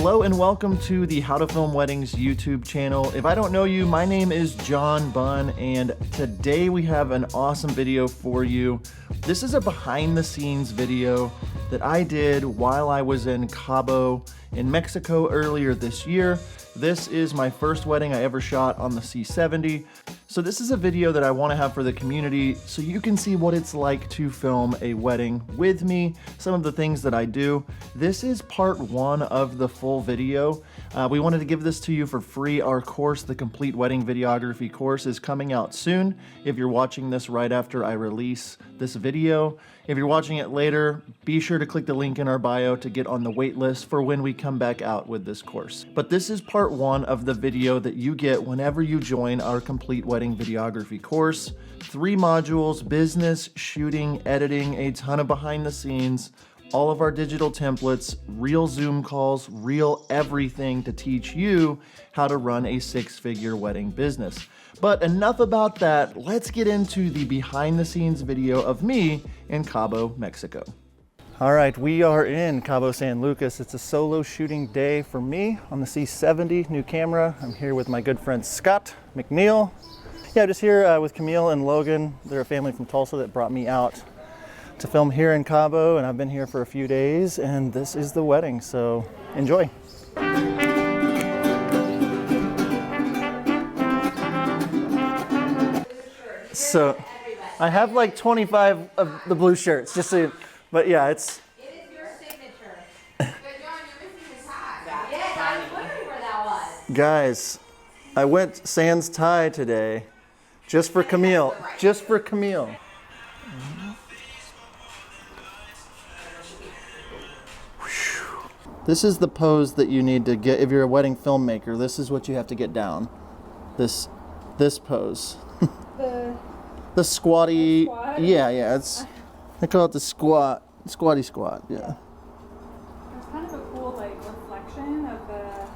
Hello and welcome to the How to Film Weddings YouTube channel. If I don't know you, my name is John Bunn, and today we have an awesome video for you. This is a behind the scenes video that I did while I was in Cabo in Mexico earlier this year. This is my first wedding I ever shot on the C70. So this is a video that I want to have for the community so you can see what it's like to film a wedding with me, some of the things that I do. This is part one of the full video. We wanted to give this to you for free. Our course, the Complete Wedding Videography course, is coming out soon. If you're watching this right after I release this video, if you're watching it later, be sure to click the link in our bio to get on the wait list for when we come back out with this course. But this is part one of the video that you get whenever you join our Complete Wedding Videography course. 3 modules: business, shooting, editing, a ton of behind the scenes, all of our digital templates, real Zoom calls, real everything to teach you how to run a 6-figure wedding business. But enough about that, let's get into the behind the scenes video of me in Cabo, Mexico. All right, we are in Cabo San Lucas. It's a solo shooting day for me on the C70, new camera. I'm here with my good friend Scott McNeil. Yeah, just here with Camille and Logan. They're a family from Tulsa that brought me out to film here in Cabo, and I've been here for a few days, and this is the wedding, so enjoy. So I have like 25 of the blue shirts, just so, but yeah, it's. It is your signature. But John, you're missing the tie. Yes, I was wondering where that was. Guys, I went sans tie today, just for Camille, just for Camille. This is the pose that you need to get if you're a wedding filmmaker. This is what you have to get down. This pose. The squatty. Squat? Yeah. I call it the squatty squat. Yeah. It's kind of a cool reflection of the.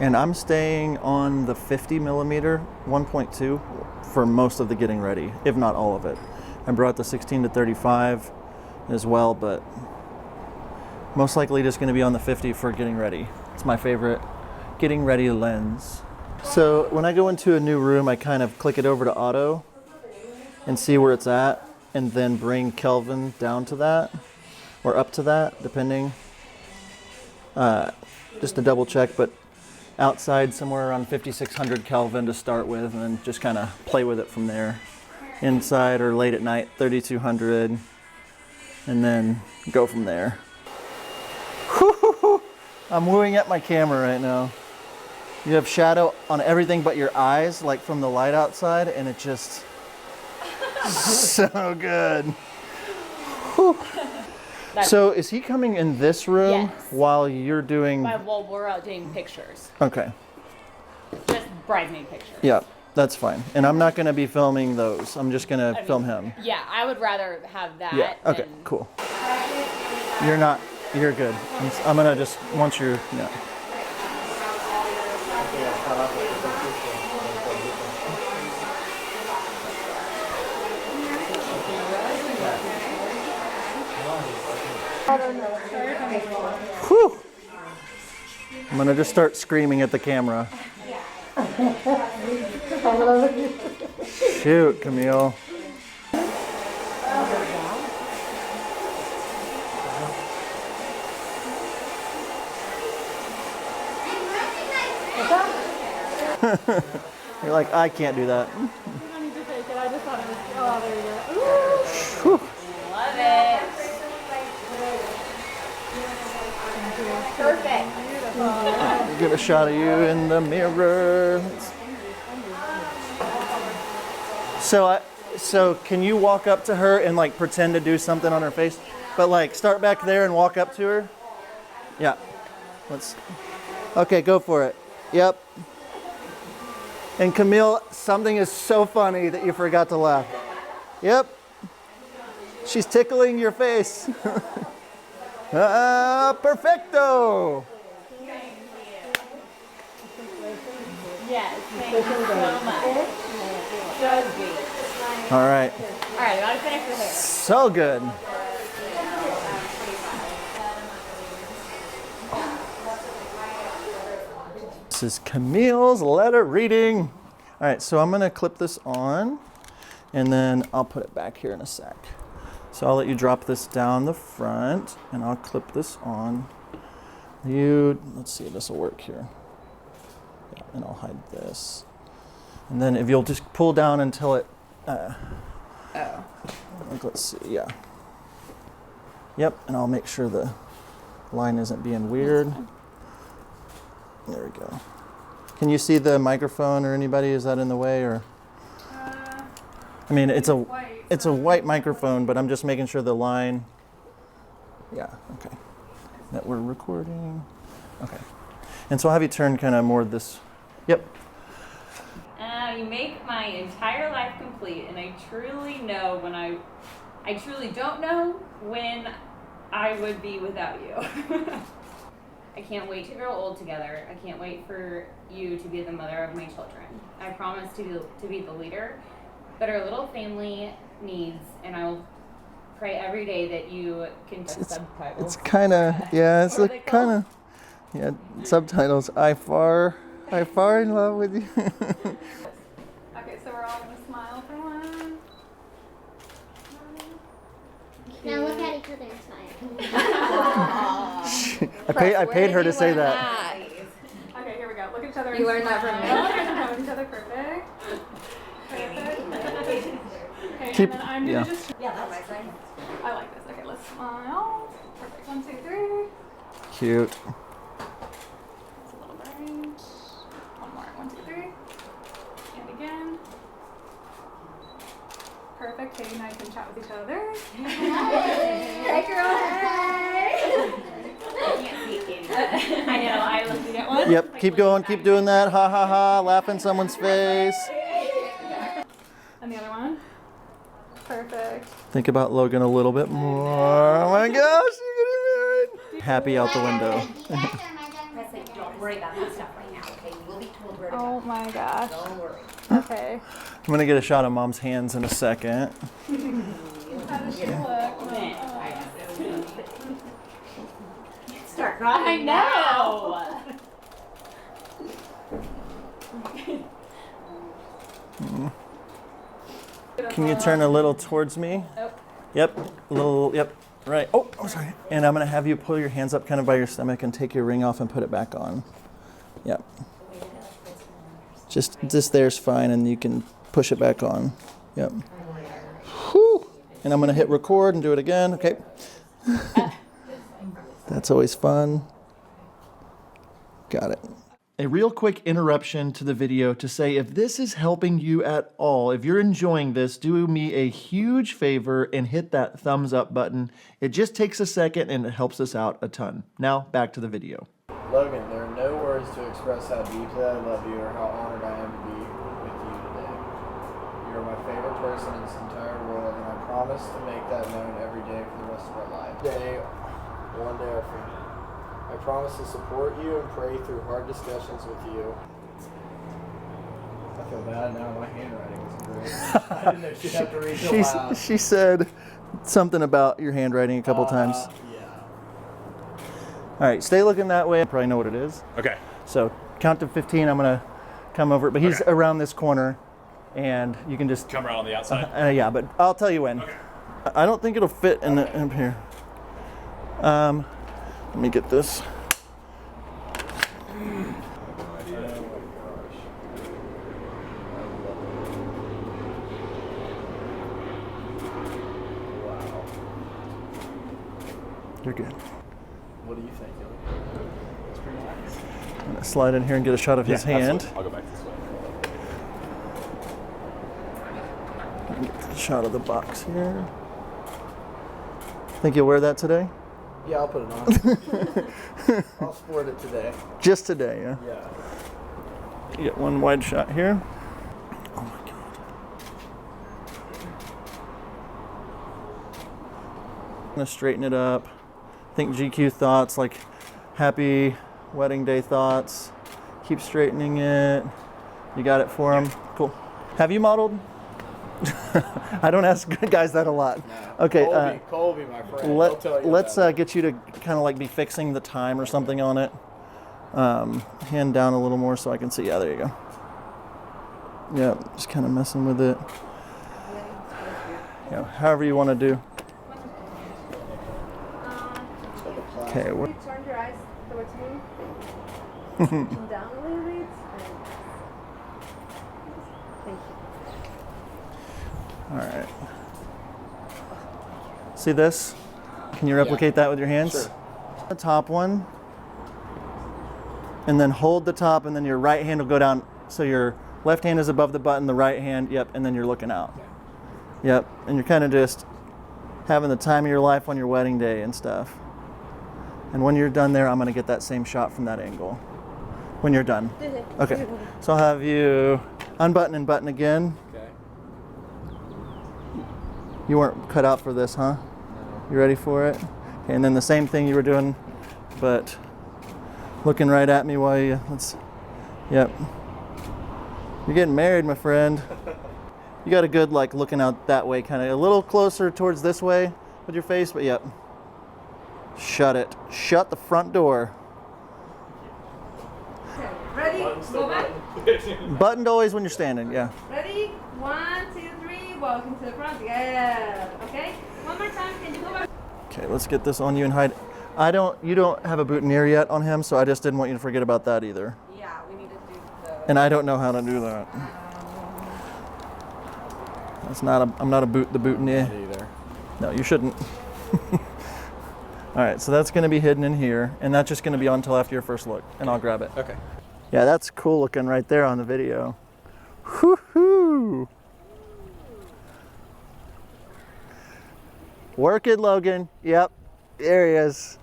And I'm staying on the 50mm 1.2 for most of the getting ready, if not all of it. I brought the 16 to 35 as well, but most likely just going to be on the 50 for getting ready. It's my favorite getting ready lens. So when I go into a new room, I kind of click it over to auto and see where it's at, and then bring Kelvin down to that or up to that, depending, just to double check, but outside somewhere around 5600 Kelvin to start with, and then just kind of play with it from there. Inside or late at night, 3200, and then go from there. Woo-hoo-hoo. I'm wooing at my camera right now. You have shadow on everything but your eyes, like from the light outside, and it just so good. Whew. So is he coming in this room? Yes. While you're doing? Well, we're out doing pictures. Okay. Just bridesmaid pictures. Yeah. That's fine. And I'm not going to be filming those. I'm just going to film him. Yeah, I would rather have that. Yeah. Okay, than... cool. You're good. I'm going to just, once you're, yeah. Whew. I'm going to just start screaming at the camera. Shoot, Camille. You're like, I can't do that. You don't need to take it. I just thought it was. Oh, there you go. Love it. Perfect. Get a shot of you in the mirror. So can you walk up to her and like pretend to do something on her face? But like start back there and walk up to her. Yeah. Okay, go for it. Yep. And Camille, something is so funny that you forgot to laugh. Yep. She's tickling your face. Perfecto. Yes, thank you so much. So sweet. All right. All right, I gotta finish with hair. So good. This is Camille's letter reading. All right, so I'm gonna clip this on and then I'll put it back here in a sec. So I'll let you drop this down the front and I'll clip this on. Let's see if this will work here. Yeah, and I'll hide this. And then if you'll just pull down until it, let's see, yeah. Yep, and I'll make sure the line isn't being weird. There we go. Can you see the microphone or anybody? Is that in the way or? I mean, it's a white microphone, but I'm just making sure the line. Yeah, okay. That we're recording. Okay. And so I'll have you turn kind of more this. Yep. You make my entire life complete, and I truly know when I truly don't know when I would be without you. I can't wait to grow old together. I can't wait for you to be the mother of my children. I promise to be the leader that our little family needs, and I will pray every day that you can subtitles. It's kind of, yeah, it's like kind of, yeah, subtitles. I far in love with you. Okay, so we're all gonna smile for one. Now look at each other and smile. I paid her to say that. Okay, here we go. Look at each other. You learned that from me. Look at each other. Perfect. Perfect. Okay, Keep- and then I'm yeah. gonna just. Yeah, that's right. I like this. Okay, let's smile. Perfect. 1, 2, 3. Cute. It's a little bright. One more. 1, 2, 3. And again. Perfect. Katie and I can chat with each other. Hey, girl. Hey. I know, I looked at one. Yep, keep going, keep doing that. Ha ha ha, laugh in someone's face. And the other one. Perfect. Think about Logan a little bit more. Oh my gosh, you're getting married. Happy out the window. Don't worry about that stuff right now, okay? You will be told where to Oh go. my gosh. Don't worry. Okay. I'm gonna get a shot of Mom's hands in a second. How does she look? Start crying. I know. Can you turn a little towards me? Oh. Yep, a little, yep, right. Oh, I'm sorry. And I'm gonna have you pull your hands up kind of by your stomach and take your ring off and put it back on. Yep. Just this there's fine and you can push it back on. Yep. Whew. And I'm gonna hit record and do it again, okay? That's always fun. Got it. A real quick interruption to the video to say if this is helping you at all, if you're enjoying this, do me a huge favor and hit that thumbs up button. It just takes a second and it helps us out a ton. Now back to the video. Logan, there are no words to express how deeply I love you or how honored I am to be with you today. You are my favorite person in this entire world, and I promise to make that known every day for the rest of our lives. One day our family. I promise to support you and pray through hard discussions with you. I feel bad now, my handwriting isn't great. I didn't know she'd have to read it aloud. She said something about your handwriting a couple times. Yeah. All right, stay looking that way. I probably know what it is. Okay. So count to 15, I'm gonna come over, but he's around this corner and you can just, Come around on the outside. yeah, but I'll tell you when. Okay. I don't think it'll fit in up here. Let me get this. You're good. What do you think? It's pretty nice. I'm gonna slide in here and get a shot of his hand. Absolutely. I'll go back this way. And get a shot of the box here. Think you'll wear that today? Yeah, I'll put it on. I'll sport it today. Just today, yeah. Yeah. You get one wide shot here. Oh my God. I'm gonna straighten it up. Think GQ thoughts, like happy wedding day thoughts. Keep straightening it. You got it for him? Cool. Have you modeled? I don't ask guys that a lot. No. Okay. Colby, my friend. He'll tell you Let's about it. get you to kind of like be fixing the time or something on it. Hand down a little more so I can see. Yeah, there you go. Yep, just kind of messing with it. Yeah, however you want to do. Okay. Turn your eyes towards me. Come down a little bit. Thank you. All right. See this? Can you replicate that with your hands? Sure. The top one. And then hold the top, and then your right hand will go down. So your left hand is above the button, the right hand, yep, and then you're looking out. Yep, and you're kind of just having the time of your life on your wedding day and stuff. And when you're done there, I'm gonna get that same shot from that angle. When you're done. Okay, so I'll have you unbutton and button again. Okay. You weren't cut out for this, huh? No. You ready for it? Okay, and then the same thing you were doing, but looking right at me while you, yep. You're getting married, my friend. You got a good, like, looking out that way, kind of a little closer towards this way with your face, but yep. Shut it. Shut the front door. Okay, ready? Go back. Buttoned always when you're standing, yeah. Ready? 1, 2, 3. Walking to the front. Yeah. Okay. One more time. Can you go back? Okay, let's get this on you and hide. You don't have a boutonniere yet on him, so I just didn't want you to forget about that either. Yeah, we need to do the. And I don't know how to do that. I'm not the boutonniere. Not either. No, you shouldn't. All right, so that's gonna be hidden in here, and that's just gonna be on until after your first look, and I'll grab it. Okay. Yeah, that's cool looking right there on the video. Whoo-hoo! Work it, Logan. Yep, there he is.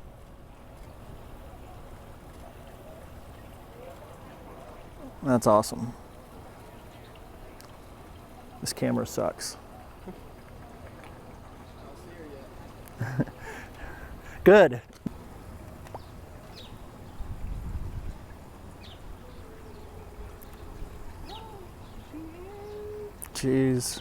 That's awesome. This camera sucks. Good. Jeez.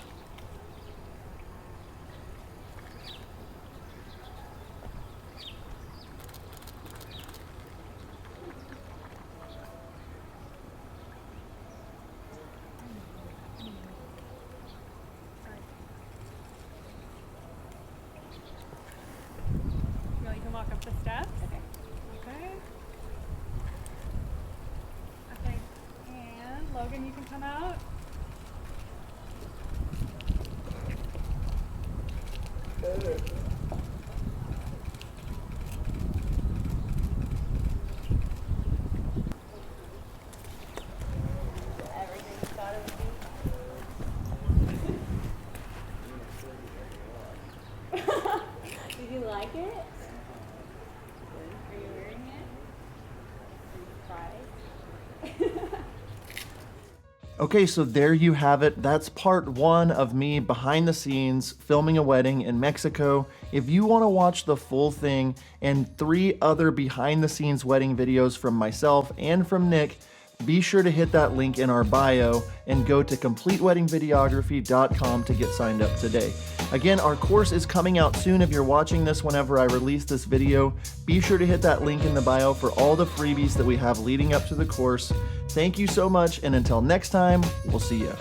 You can walk up the steps. Okay. Okay. And Logan, you can come out. Did you like it? Are you wearing it? Are you surprised? Okay, so there you have it. That's part 1 of me behind the scenes filming a wedding in Mexico. If you want to watch the full thing and 3 other behind the scenes wedding videos from myself and from Nick, be sure to hit that link in our bio and go to CompleteWeddingVideography.com to get signed up today. Again, our course is coming out soon. If you're watching this whenever I release this video, be sure to hit that link in the bio for all the freebies that we have leading up to the course. Thank you so much, and until next time, we'll see you.